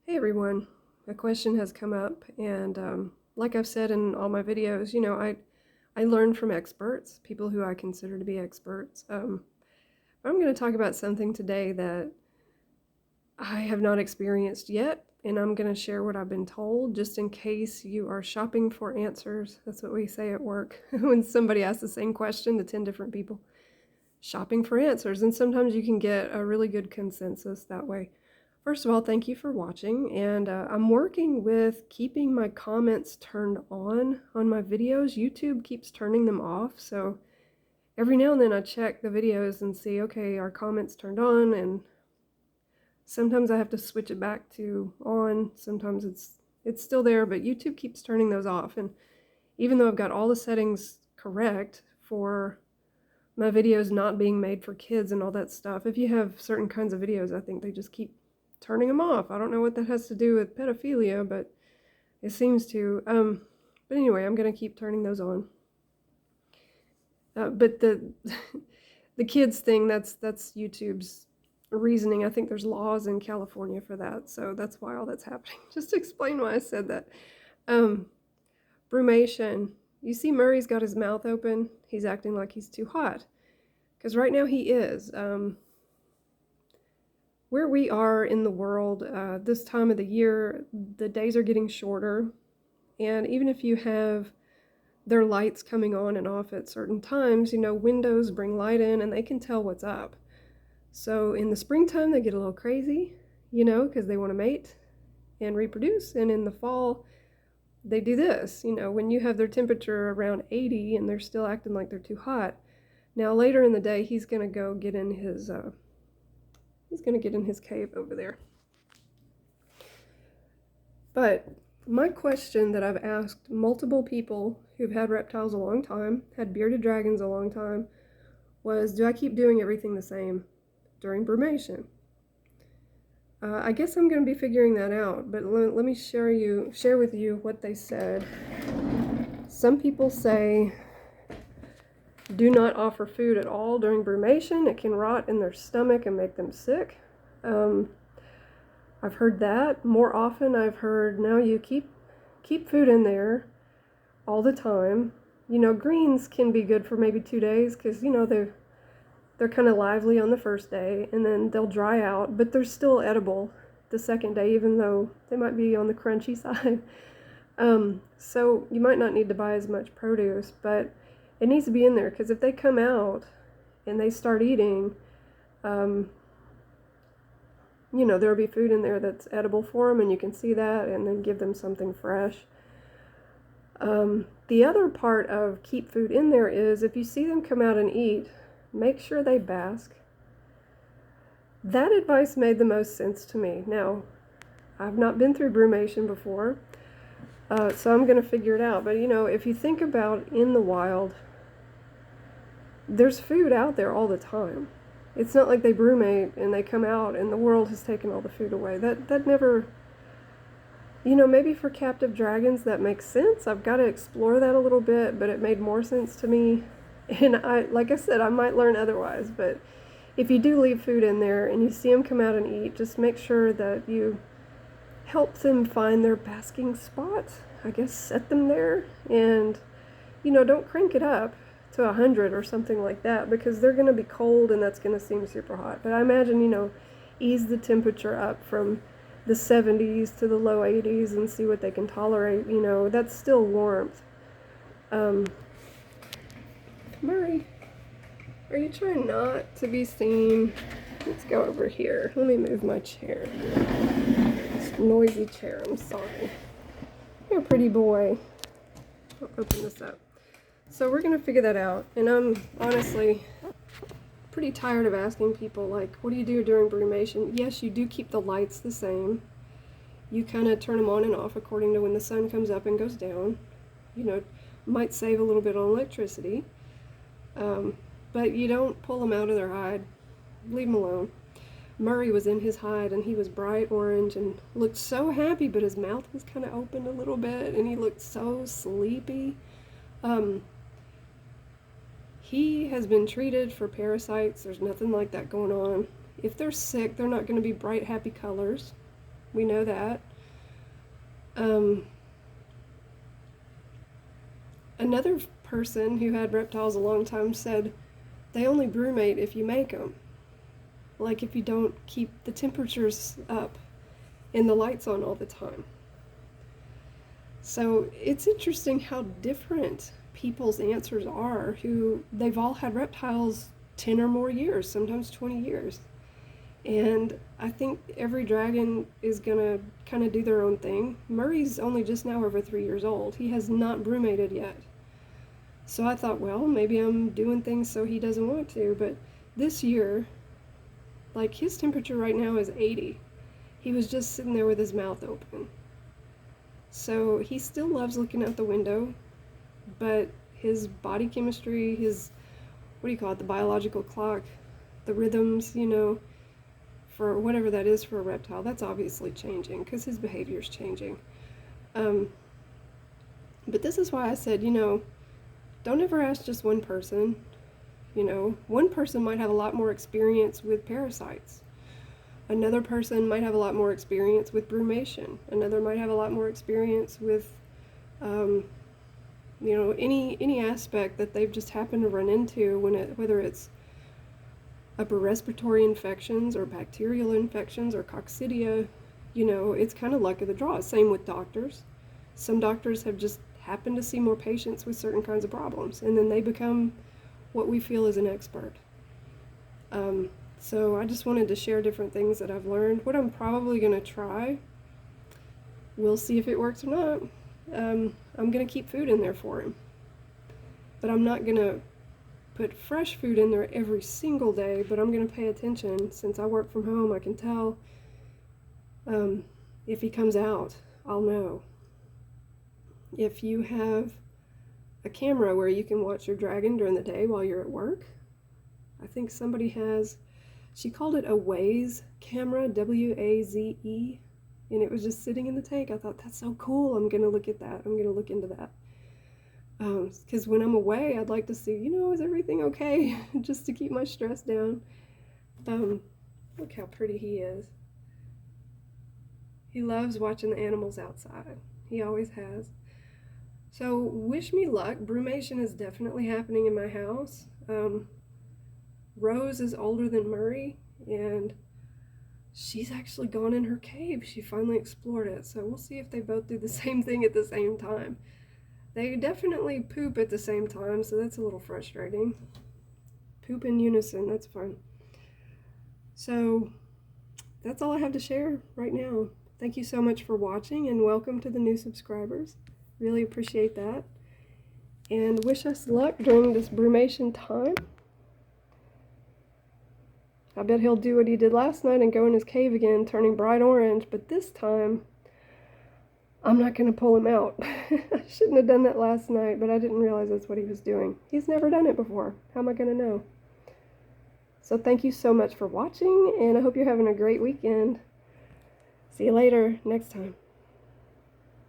Hey everyone, a question has come up, and like I've said in all my videos, I learn from experts, people who I consider to be experts. I'm going to talk about something today that I have not experienced yet, and I'm going to share what I've been told just in case you are shopping for answers. That's what we say at work when somebody asks the same question to 10 different people. Shopping for answers, and sometimes you can get a really good consensus that way. First of all, thank you for watching, and I'm working with keeping my comments turned on my videos. YouTube keeps turning them off, so every now and then I check the videos and see, okay, are comments turned on, and sometimes I have to switch it back to on. Sometimes it's still there, but YouTube keeps turning those off, and even though I've got all the settings correct for my videos not being made for kids and all that stuff, if you have certain kinds of videos, I think they just keep turning them off. I don't know what that has to do with pedophilia, but it seems to. But anyway, I'm going to keep turning those on. But the the kids thing, that's YouTube's reasoning. I think there's laws in California for that, so that's why all that's happening. Just to explain why I said that. Brumation. You see Murray's got his mouth open. He's acting like he's too hot. Because right now he is. Where we are in the world, this time of the year, the days are getting shorter. And even if you have their lights coming on and off at certain times, windows bring light in and they can tell what's up. So in the springtime, they get a little crazy, because they want to mate and reproduce. And in the fall, they do this, when you have their temperature around 80 and they're still acting like they're too hot. Now later in the day, he's going to go get in his cave over there. But my question that I've asked multiple people who've had reptiles a long time, had bearded dragons a long time, was, do I keep doing everything the same during brumation? I guess I'm going to be figuring that out, but let me share with you what they said. Some people say, do not offer food at all during brumation. It can rot in their stomach and make them sick. I've heard that. More often I've heard, no, you keep food in there all the time. Greens can be good for maybe 2 days because, they're kind of lively on the first day and then they'll dry out, but they're still edible the second day, even though they might be on the crunchy side. So you might not need to buy as much produce, but it needs to be in there because if they come out and they start eating, there'll be food in there that's edible for them, and you can see that, and then give them something fresh. The other part of keep food in there is if you see them come out and eat, make sure they bask. That advice made the most sense to me. Now, I've not been through brumation before, so I'm going to figure it out. But, if you think about in the wild, there's food out there all the time. It's not like they brumate and they come out and the world has taken all the food away. That never, maybe for captive dragons that makes sense. I've got to explore that a little bit, but it made more sense to me. And like I said, I might learn otherwise, but if you do leave food in there and you see them come out and eat, just make sure that you help them find their basking spot. I guess set them there and, don't crank it up to 100 or something like that because they're going to be cold and that's going to seem super hot. But I imagine, ease the temperature up from the 70s to the low 80s and see what they can tolerate. That's still warmth. Murray, are you trying not to be seen? Let's go over here. Let me move my chair. This noisy chair, I'm sorry. You're a pretty boy. I'll open this up. So we're going to figure that out. And I'm honestly pretty tired of asking people, like, what do you do during brumation? Yes, you do keep the lights the same. You kind of turn them on and off according to when the sun comes up and goes down. Might save a little bit on electricity. But you don't pull them out of their hide. Leave them alone. Murray was in his hide and he was bright orange and looked so happy, but his mouth was kind of opened a little bit and he looked so sleepy. He has been treated for parasites. There's nothing like that going on. If they're sick, they're not going to be bright, happy colors. We know that. Another person who had reptiles a long time said they only brumate if you make them. Like if you don't keep the temperatures up and the lights on all the time. So it's interesting how different people's answers are who they've all had reptiles 10 or more years, sometimes 20 years. And I think every dragon is going to kind of do their own thing. Murray's only just now over 3 years old. He has not brumated yet. So I thought, well, maybe I'm doing things so he doesn't want to. But this year, like his temperature right now is 80. He was just sitting there with his mouth open. So he still loves looking out the window, but his body chemistry, his, what do you call it, the biological clock, the rhythms, you know, for whatever that is for a reptile, that's obviously changing because his behavior is changing. But this is why I said, you know, don't ever ask just one person. You know, one person might have a lot more experience with parasites. Another person might have a lot more experience with brumation. Another might have a lot more experience with, you know, any aspect that they've just happened to run into, whether it's upper respiratory infections or bacterial infections or coccidia. You know, it's kind of luck of the draw. Same with doctors. Some doctors have just happened to see more patients with certain kinds of problems, and then they become what we feel is an expert. So I just wanted to share different things that I've learned. What I'm probably going to try, we'll see if it works or not. I'm going to keep food in there for him. But I'm not going to put fresh food in there every single day, but I'm going to pay attention. Since I work from home, I can tell if he comes out, I'll know. If you have a camera where you can watch your dragon during the day while you're at work, I think somebody has, she called it a Waze camera, W-A-Z-E, and it was just sitting in the tank. I thought, that's so cool. I'm going to look at that. I'm going to look into that. Because when I'm away, I'd like to see, you know, is everything okay? Just to keep my stress down. Look how pretty he is. He loves watching the animals outside. He always has. So wish me luck. Brumation is definitely happening in my house. Rose is older than Murray, and she's actually gone in her cave. She finally explored it. So we'll see if they both do the same thing at the same time. They definitely poop at the same time, so that's a little frustrating. Poop in unison, that's fun. So that's all I have to share right now. Thank you so much for watching, and welcome to the new subscribers. Really appreciate that. And wish us luck during this brumation time. I bet he'll do what he did last night and go in his cave again, turning bright orange, but this time I'm not going to pull him out. I shouldn't have done that last night, but I didn't realize that's what he was doing. He's never done it before. How am I going to know? So thank you so much for watching, and I hope you're having a great weekend. See you later next time.